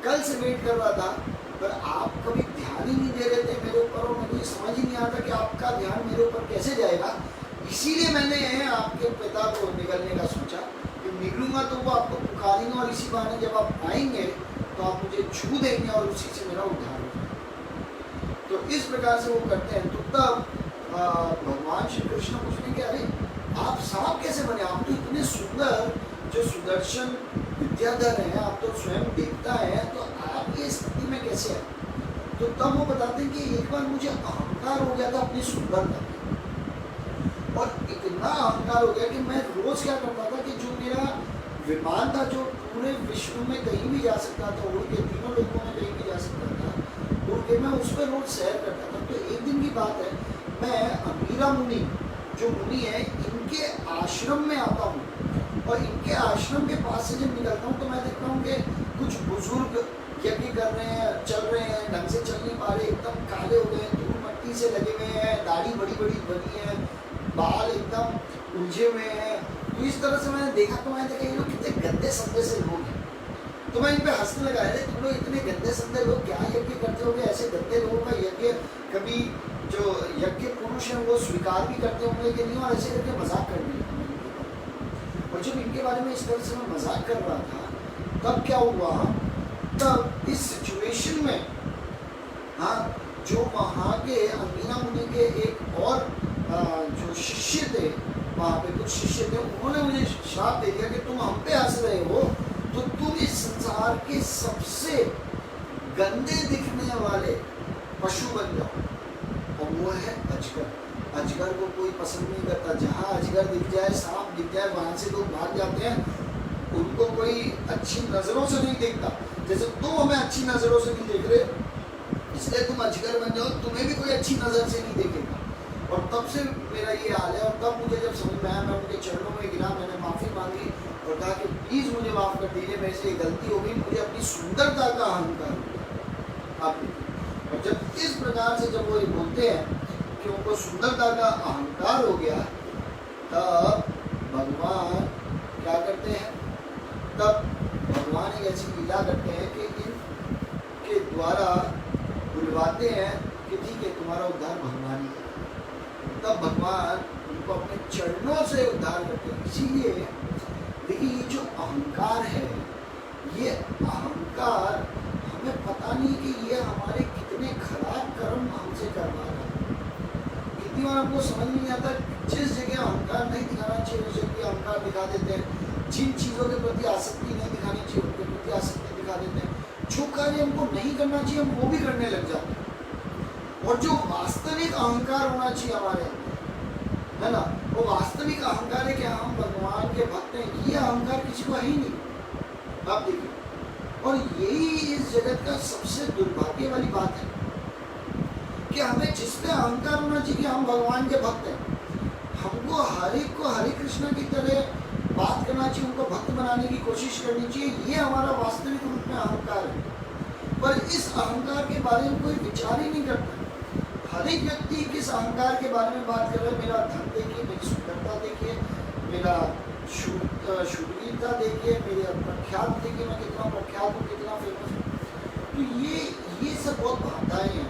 कल से वेट कर रहा था, पर आप कभी ध्यान ही नहीं दे रहे थे मेरे ऊपर, और मुझे समझ ही नहीं आता कि आपका ध्यान मेरे ऊपर कैसे जाएगा। इसीलिए मैंने आपके पिता को निकलने का सोचा कि निकलूंगा तो वो आपको पुकारेंगे, और इसी बहाने जब आप आएंगे तो आप मुझे छू देंगे और उसी से मेरा उद्धार हो जाएगा। तो इस प्रकार से वो करते हैं। तो तब भगवान श्री कृष्ण पूछने के, अरे आप सांप कैसे बने, आप तो इतने सुंदर जो सुदर्शन विद्याधर हैं, आप तो स्वयं देवता हैं, तो आप ये स्थिति में कैसे हैं? तो तब वो बताते हैं कि एक बार मुझे अहंकार हो गया था अपनी सुंदरता, और इतना अहंकार हो गया कि मैं रोज क्या करता था कि जो मेरा विमान था, जो पूरे विश्व में कहीं भी जा सकता था, उड़ के तीनों लोगों में कहीं भी जा सकता था, उड़ के मैं उस पर रोज सैर करता था। तो एक दिन की बात है, मैं अंगिरा मुनि जो मुनि है, इनके आश्रम में आता हूँ, और इनके आश्रम के पास से जब निकलता हूँ तो मैं देखता हूँ कि कुछ बुजुर्ग यज्ञ कर रहे हैं, चल रहे हैं, ढंग से चल नहीं पा रहे, एकदम काले हो गए, धूल मट्टी से लगे हुए हैं, दाढ़ी बड़ी बड़ी बनी है, बाल एकदम उलझे हुए हैं। तो इस तरह से मैंने देखा, तो मैंने देखा ये लोग कितने गंदे संदे से लोग हैं। तो मैं इन पे हंसने लगा, अरे तुम लोग इतने गंदे संदे लोग क्या यज्ञ करते होंगे? ऐसे गंदे लोगों का यज्ञ कभी जो यज्ञ पुरुष हैं वो स्वीकार भी करते होंगे कि नहीं, और ऐसे करके मजाक कर रहे हैं। और जब इनके बारे में इस तरह से मैं मजाक कर रहा था, तब क्या हुआ, तब इस सिचुएशन में हाँ, जो वहाँ के अंगिरा मुनि के एक और जो शिष्य थे, वहाँ पे कुछ शिष्य थे, उन्होंने मुझे श्राप दे दिया कि तुम हम पे हंस रहे हो तो तुम इस संसार के सबसे गंदे दिखने वाले पशु बन जाओ। और वो है अजगर। अजगर को कोई पसंद नहीं करता, जहाँ अजगर दिख जाए, सांप दिख जाए, वहाँ से लोग भाग जाते हैं, उनको कोई अच्छी नज़रों से नहीं देखता। जैसे तुम हमें अच्छी नज़रों से नहीं देख रहे, इसलिए तुम अजगर बन जाओ, तुम्हें भी कोई अच्छी नज़र से नहीं देखेगा। और तब से मेरा ये हाल है। और तब मुझे जब समझ में आया, मैं उनके चरणों में गिरा, मैंने माफ़ी मांगी और कहा कि प्लीज़ मुझे माफ़ कर दीजिए, मेरे से गलती हो गई, मुझे अपनी सुंदरता का अहंकार हो गया। आप और जब इस प्रकार से जब वो ये बोलते हैं कि उनको सुंदरता का अहंकार हो गया, तब भगवान क्या करते हैं, तब भगवान एक ऐसी लीला करते हैं कि इनके द्वारा बुलवाते हैं कि ठीक है तुम्हारा उद्धार भगवान ही है। तब भगवान उनको अपने चरणों से उद्धार करते हैं। इसीलिए देखिए, ये जो अहंकार है, ये अहंकार हमें पता नहीं कि ये हमारे कितने खराब कर्म हमसे करवा रहा है। कितनी बार हमको समझ नहीं आता, जिस जगह अहंकार नहीं दिखाना चाहिए उस जगह अहंकार दिखा देते हैं, जिन चीज़ों के प्रति आसक्ति नहीं दिखानी चाहिए उनके प्रति आसक्ति दिखा देते हैं, जो कार्य हमको नहीं करना चाहिए हम वो भी करने लग जाते हैं। और जो वास्तविक अहंकार होना चाहिए हमारे अंदर, है ना, वो वास्तविक अहंकार है कि हम भगवान के भक्त हैं, ये अहंकार किसी को है ही नहीं। आप देखिए, और यही इस जगत का सबसे दुर्भाग्य वाली बात है कि हमें जिस पे अहंकार होना चाहिए कि हम भगवान के भक्त हैं, हमको हर एक को हरे कृष्ण की तरह बात करना चाहिए, उनको भक्त बनाने की कोशिश करनी चाहिए, ये हमारा वास्तविक रूप में अहंकार है। पर इस अहंकार के बारे में कोई विचार ही नहीं करता। हर एक व्यक्ति किस अहंकार के बारे में बात कर रहा है, मेरा धन देखिए, मेरी सुंदरता देखिए, मेरा शुद्धता देखिए, मेरे प्रख्यात देखिए, मैं कितना प्रख्यात हूँ, कितना फेमस हूँ। तो ये सब बहुत बाधाएं हैं।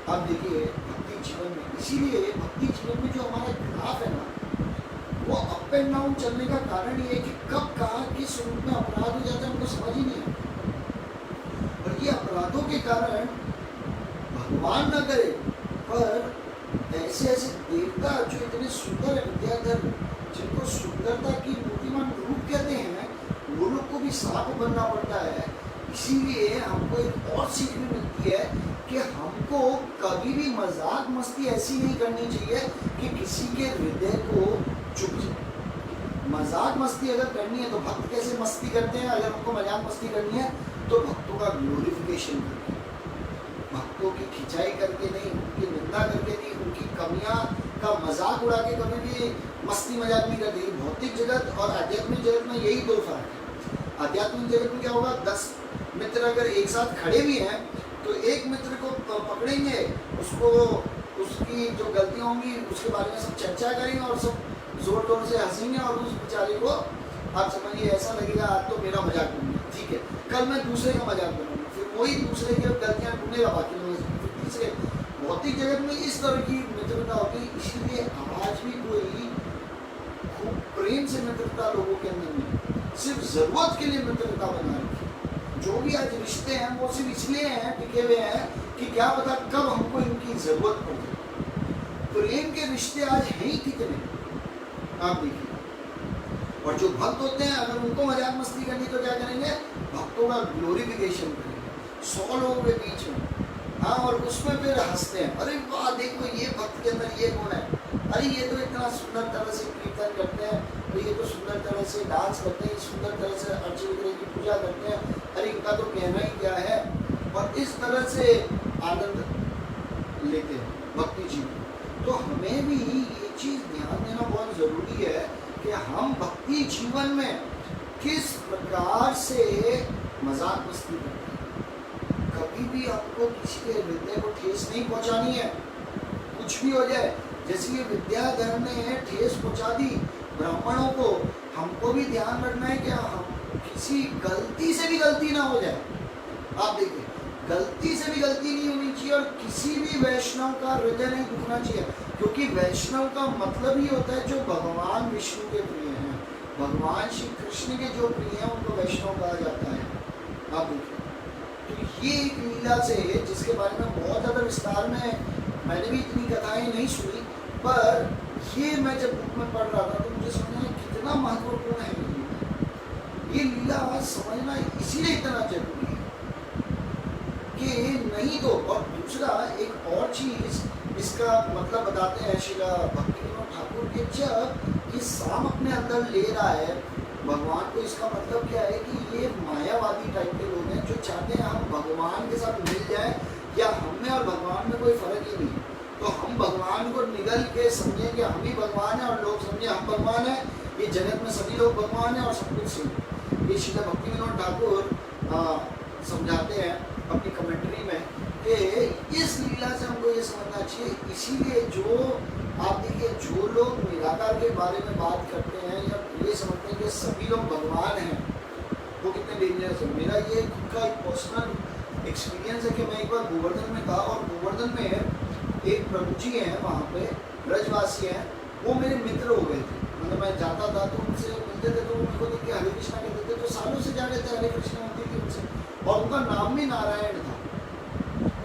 अब देखिए भक्ति जीवन में, इसीलिए भक्ति जीवन में जो हमारा ग्राफ है ना, वो अप एंड डाउन चलने का कारण ये है कि कब कहाँ किस रूप में अपराध हो जाता है हमको समझ ही नहीं आता। और ये अपराधों के कारण भगवान न करे, पर ऐसे ऐसे देवता जो इतने सुंदर है, विद्याधर, जिनको सुंदरता की मूर्तिमान रूप कहते हैं, वो लोग को भी सांप बनना पड़ता है। इसीलिए हमको एक और सीख भी मिलती है कि हमको कभी भी मजाक मस्ती ऐसी नहीं करनी चाहिए कि किसी के हृदय को चुभ जाए। मजाक मस्ती अगर करनी है तो भक्त कैसे मस्ती करते हैं, अगर उनको मजाक मस्ती करनी है तो भक्तों का ग्लोरिफिकेशन करके, भक्तों की खिंचाई करके नहीं, उनकी निंदा करके नहीं, उनकी कमियां का मजाक उड़ा के कभी भी मस्ती मजाक नहीं करती। भौतिक जगत और आध्यात्मिक जगत में यही दो फर्क है। आध्यात्मिक जगत में क्या होगा, 10 मित्र अगर एक साथ खड़े भी हैं तो एक मित्र को पकड़ेंगे, उसको उसकी जो गलतियाँ होंगी उसके बारे में सब चर्चा करेंगे और सब जोर जोर से हंसेंगे और उस बेचारे को आप समझिए ऐसा लगेगा आज तो मेरा मजाक बनेगा, ठीक है, कल मैं दूसरे का मजाक बनाऊंगा, फिर वही दूसरे की गलतियां ढूंढेगा बाकी लोगों से, फिर तीसरे। भौतिक जगत में इस तरह की मित्रता होती है, इसीलिए आज भी कोई खूब प्रेम से मित्रता लोगों के अंदर नहीं, सिर्फ जरूरत के लिए मित्रता बना रखी है। जो भी आज रिश्ते हैं वो सिर्फ इसलिए हैं टिके हुए हैं कि क्या पता कब हमको इनकी जरूरत पड़ जाए। प्रेम के रिश्ते आज हैं ही कितने, आप देखिए। और जो भक्त होते हैं अगर उनको मजाक मस्ती करनी तो क्या करेंगे, भक्तों का ग्लोरिफिकेशन करेंगे 100 लोगों के बीच में, हाँ, और उसमें फिर हंसते हैं, अरे वाह देखो ये भक्त के अंदर ये गुण है, अरे ये तो इतना सुंदर तरह से कीर्तन करते हैं, अरे ये तो सुंदर तरह से डांस करते हैं, सुंदर तरह से अर्चना की पूजा करते हैं, अरे इनका तो कहना ही क्या है। और इस तरह से आनंद लेते हैं भक्ति जीवन। तो हमें भी ये चीज़ ध्यान देना बहुत ज़रूरी है कि हम भक्ति जीवन में किस प्रकार से मजाक मस्ती करते हैं। कभी भी हमको किसी के हृदय को ठेस नहीं पहुंचानी है, कुछ भी हो जाए। जैसे ये विद्याधर ने ठेस पहुंचा दी ब्राह्मणों को, हमको भी ध्यान रखना है कि हम किसी गलती से भी गलती ना हो जाए। आप देखिए, गलती से भी गलती नहीं होनी चाहिए और किसी भी वैष्णव का हृदय नहीं दुखना चाहिए, क्योंकि वैष्णव का मतलब ही होता है जो भगवान विष्णु के प्रिय हैं, भगवान श्री कृष्ण के जो प्रिय हैं उनको वैष्णव कहा जाता है। आप देखिए, तो ये एक लीला से जिसके बारे में बहुत ज़्यादा विस्तार में मैंने भी इतनी कथाएं नहीं सुनी, पर ये मैं जब बुक में पढ़ रहा था तो मुझे समझ में कितना महत्वपूर्ण है ये लीला समझना इसीलिए इतना जरूरी है कि नहीं तो। और दूसरा एक और चीज़ इसका मतलब बताते हैं श्रीला भक्तिविनोद ठाकुर के, जब ये साम अपने अंदर ले रहा है भगवान को, इसका मतलब क्या है कि ये मायावादी टाइप के लोग हैं जो चाहते हैं हम भगवान के साथ मिल जाए, या हम में और भगवान में कोई फर्क ही नहीं, तो हम भगवान को निगल के समझें कि हम ही भगवान हैं और लोग समझें हम भगवान हैं, ये जगत में सभी लोग भगवान हैं और सब कुछ सही। ये श्रीला भक्तिविनोद ठाकुर समझाते हैं अपनी कमेंट्री में कि इस लीला से हमको ये समझना चाहिए। इसीलिए जो आप देखिए, जो लोग निराकार के बारे में बात करते हैं या ये समझते हैं कि सभी लोग भगवान हैं, वो कितने डेंजरस है। मेरा ये खुद का एक पर्सनल एक्सपीरियंस है कि मैं एक बार गोवर्धन में था, और गोवर्धन में एक प्रभु जी हैं, वहाँ पे ब्रजवासी हैं, वो मेरे मित्र हो गए थे। मतलब मैं जाता था तो उनसे मिलते थे, तो उनको देख के हरे कृष्णा कहते थे, तो सालों से क्या कहते हरे कृष्णा होती थी उनसे, और उनका नाम भी नारायण था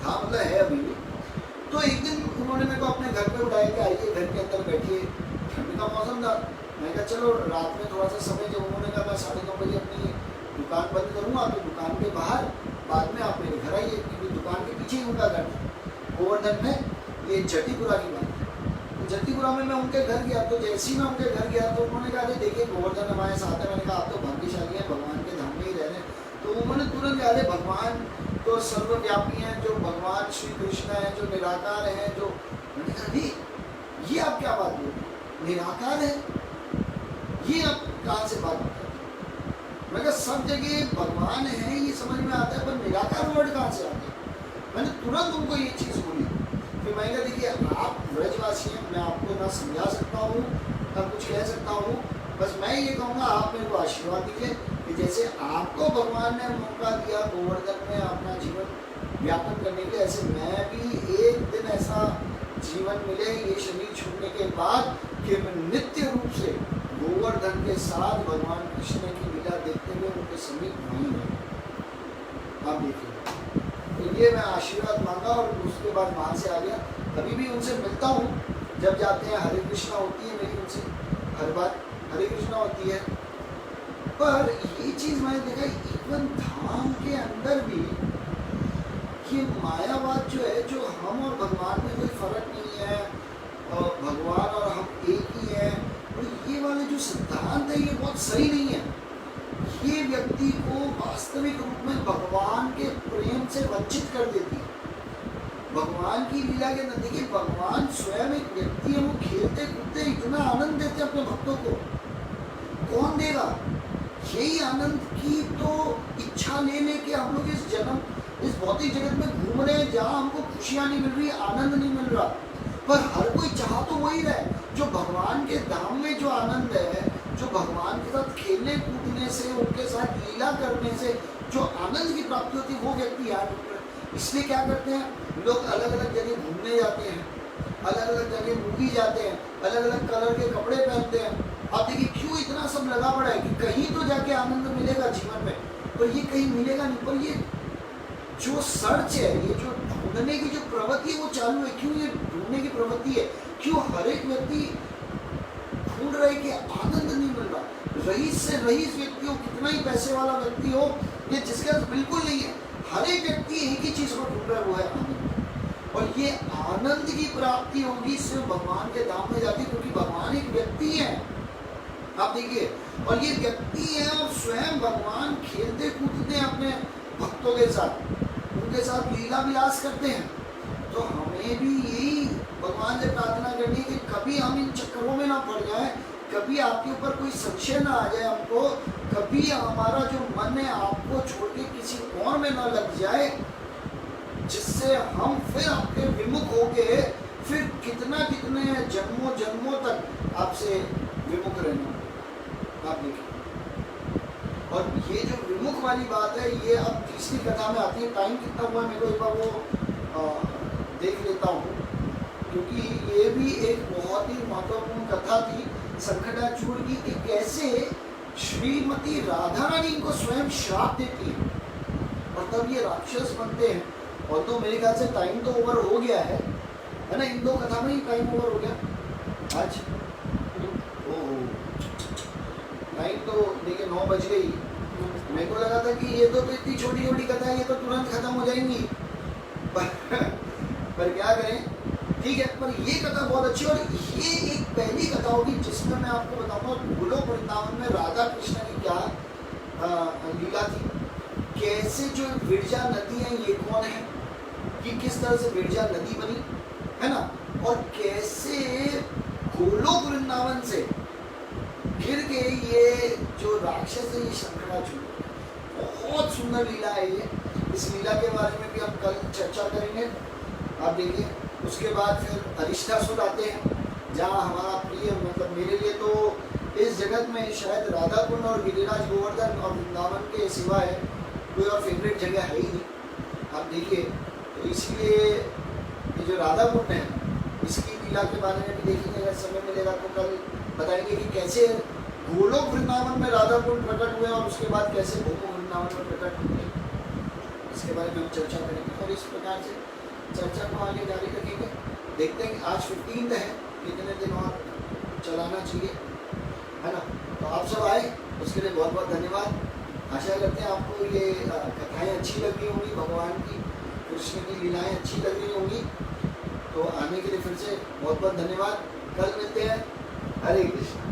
मतलब है अभी भी। तो एक दिन उन्होंने मेरे को अपने घर पे बुलाया कि आइए घर के अंदर बैठिए, ठंड का मौसम था। मैं कहा चलो, रात में थोड़ा सा समय, जब उन्होंने कहा मैं 9:30 बजे अपनी दुकान बंद करूँगा तो दुकान के बाहर बाद में आप मेरे घर आइए, क्योंकि दुकान के पीछे ही उनका घर था गोवर्धन में। ये जटीपुरा की बात है। तो जटीपुरा में मैं उनके घर गया, तो जैसे ही मैं उनके घर गया तो उन्होंने कहा अरे देखिए गोवर्धन हमारे साथ है। मैंने कहा आप तो भाग्यशाली हैं, भगवान के धाम में ही रह रहे हैं। तो उन्होंने तुरंत कहा अरे भगवान तो सर्वव्यापी हैं, जो भगवान श्री कृष्ण है, जो निराकार हैं, जो। मैंने कहा अरे ये आप क्या बात बोल रहे, निराकार है, ये आप कहाँ से बात करते हैं। मैं कहा सब जगह भगवान है ये समझ में आता है, पर निराकार वर्ड कहाँ से आता है। मैंने तुरंत उनको ये चीज़ बोली। फिर मैंने कहा देखिए आप ब्रजवासी हैं, मैं आपको ना समझा सकता हूँ ना कुछ कह सकता हूँ, बस मैं ये कहूँगा आप मेरे को आशीर्वाद दीजिए कि जैसे आपको भगवान ने मौका दिया गोवर्धन में अपना जीवन व्यापन करने के, ऐसे मैं भी एक दिन ऐसा जीवन मिले ये शरीर छोड़ने के बाद कि मैं नित्य रूप से गोवर्धन के साथ भगवान कृष्ण की लीला देखते हुए उनके समीप वहीं रहे। आप देखिए, तो ये मैं आशीर्वाद मांगा और उसके बाद वहाँ से आ गया। अभी भी उनसे मिलता हूँ, जब जाते हैं हरे कृष्णा होती है मेरी उनसे, हर बार हरे कृष्णा होती है। पर ये चीज़ मैंने देखा इवन धाम के अंदर भी ये मायावाद जो है, जो हम और भगवान में कोई फर्क नहीं है और भगवान और हम एक ही हैं, और ये वाले जो सिद्धांत है ये बहुत सही नहीं है। ये व्यक्ति को वास्तविक रूप में भगवान के प्रेम से वंचित कर देती है। भगवान की लीला के अंदर देखिए, भगवान स्वयं एक व्यक्ति है, वो खेलते कूदते इतना आनंद देते अपने भक्तों को, कौन देगा। यही आनंद की तो इच्छा ले लेके हम लोग इस जन्म इस भौतिक जगत में घूम रहे हैं, जहाँ हमको खुशियाँ नहीं मिल रही, आनंद नहीं मिल रहा, पर हर कोई चाह तो वही रहे जो भगवान के धाम में जो आनंद है, जो भगवान के साथ खेलने कूदने से, उनके साथ लीला करने से जो आनंद की प्राप्ति होती है, वो व्यक्ति याद रखता है। इसलिए क्या करते हैं लोग, अलग अलग जगह घूमने जाते हैं, अलग अलग जगह मूवी जाते हैं, अलग अलग कलर के कपड़े पहनते हैं। आप देखिए क्यों इतना सब लगा पड़ा है कि कहीं तो जाके आनंद मिलेगा जीवन में, पर ये कहीं मिलेगा नहीं। पर ये जो सर्च है, ये जो ढूंढने की जो प्रवृत्ति है वो चालू है। क्यों ये ढूंढने की प्रवृत्ति है? क्यों हर एक व्यक्ति ढूंढ रहे कि आनंद नहीं मिल रहा। रईस से रईस व्यक्ति हो, कितना ही पैसे वाला व्यक्ति हो, ये जिसके पास बिल्कुल नहीं है, हर एक व्यक्ति एक ही चीज को ढूंढ रहा है, वो है आनंद। और ये आनंद की प्राप्ति होगी सिर्फ भगवान के धाम में जाती, क्योंकि भगवान एक व्यक्ति है। आप देखिए, और ये व्यक्ति है और स्वयं भगवान खेलते कूदते हैं अपने भक्तों के साथ, उनके साथ लीला विलास करते हैं। तो हमें भी यही भगवान से प्रार्थना करनी है कि कभी हम इन चक्करों में ना पड़ जाए, कभी आपके ऊपर कोई संशय ना आ जाए हमको, कभी हमारा जो मन है आपको छोड़ के किसी और में ना लग जाए, जिससे हम फिर आपके विमुख होके फिर कितने जन्मों जन्मों तक आपसे विमुख रहना। आप देखिए, और ये जो विमुख वाली बात है, ये अब तीसरी कथा में आती है। टाइम कितना हुआ मेरे को एक बार वो देख लेता हूँ, क्योंकि ये भी एक बहुत ही महत्वपूर्ण कथा थी संकटाचूर की, कि कैसे श्रीमती राधा रानी को स्वयं श्राप देती है और तब ये राक्षस बनते हैं। और तो मेरे ख्याल से टाइम तो ओवर हो गया है ना, इन दो कथा में ही टाइम ओवर हो गया आज। ओह, टाइम तो देखिए 9 बज गई। मेरे को लगा था कि ये तो इतनी छोटी छोटी कथा है, ये तो तुरंत खत्म हो जाएंगी, पर क्या करें, ठीक है। पर ये कथा बहुत अच्छी, और ये एक पहली कथा होगी जिसमें मैं आपको बताऊंगा गोलोक वृंदावन में राधा कृष्ण की क्या लीला थी, कैसे जो विरजा नदी है ये कौन है, कि किस तरह से विरजा नदी बनी है ना, और कैसे गोलोक वृंदावन से फिर के ये जो राक्षस है ये शंकराचार्य, बहुत सुंदर लीला है ये। इस लीला के बारे में भी हम कल चर्चा करेंगे। आप देखिए, उसके बाद फिर अरिष्टासुर आते हैं, जहाँ हमारा प्रिय, मतलब मेरे लिए तो इस जगत में शायद राधा कुंड और गिरिराज गोवर्धन और वृंदावन के सिवाय कोई और फेवरेट जगह है ही नहीं। आप देखिए, तो इसलिए ये जो राधा कुंड है, इसकी लीला के बारे में भी देखेंगे, अगर समय मिलेगा तो कल बताएंगे कि कैसे गोलोक वृंदावन में राधा कुंड प्रकट हुए और उसके बाद कैसे गोलोक वृंदावन में प्रकट हुए, इसके बारे में हम चर्चा करेंगे। और इस प्रकार से चर्चा को आगे जारी रखेंगे। देखते हैं कि आज 15 है, कितने दिन और चलाना चाहिए, है ना। तो आप सब आए, उसके लिए बहुत बहुत धन्यवाद। आशा करते हैं आपको ये कथाएँ अच्छी लग रही होंगी, भगवान की कृष्ण की लीलाएँ अच्छी लग रही होंगी। तो आने के लिए फिर से बहुत बहुत धन्यवाद। कल मिलते हैं। हरे कृष्ण।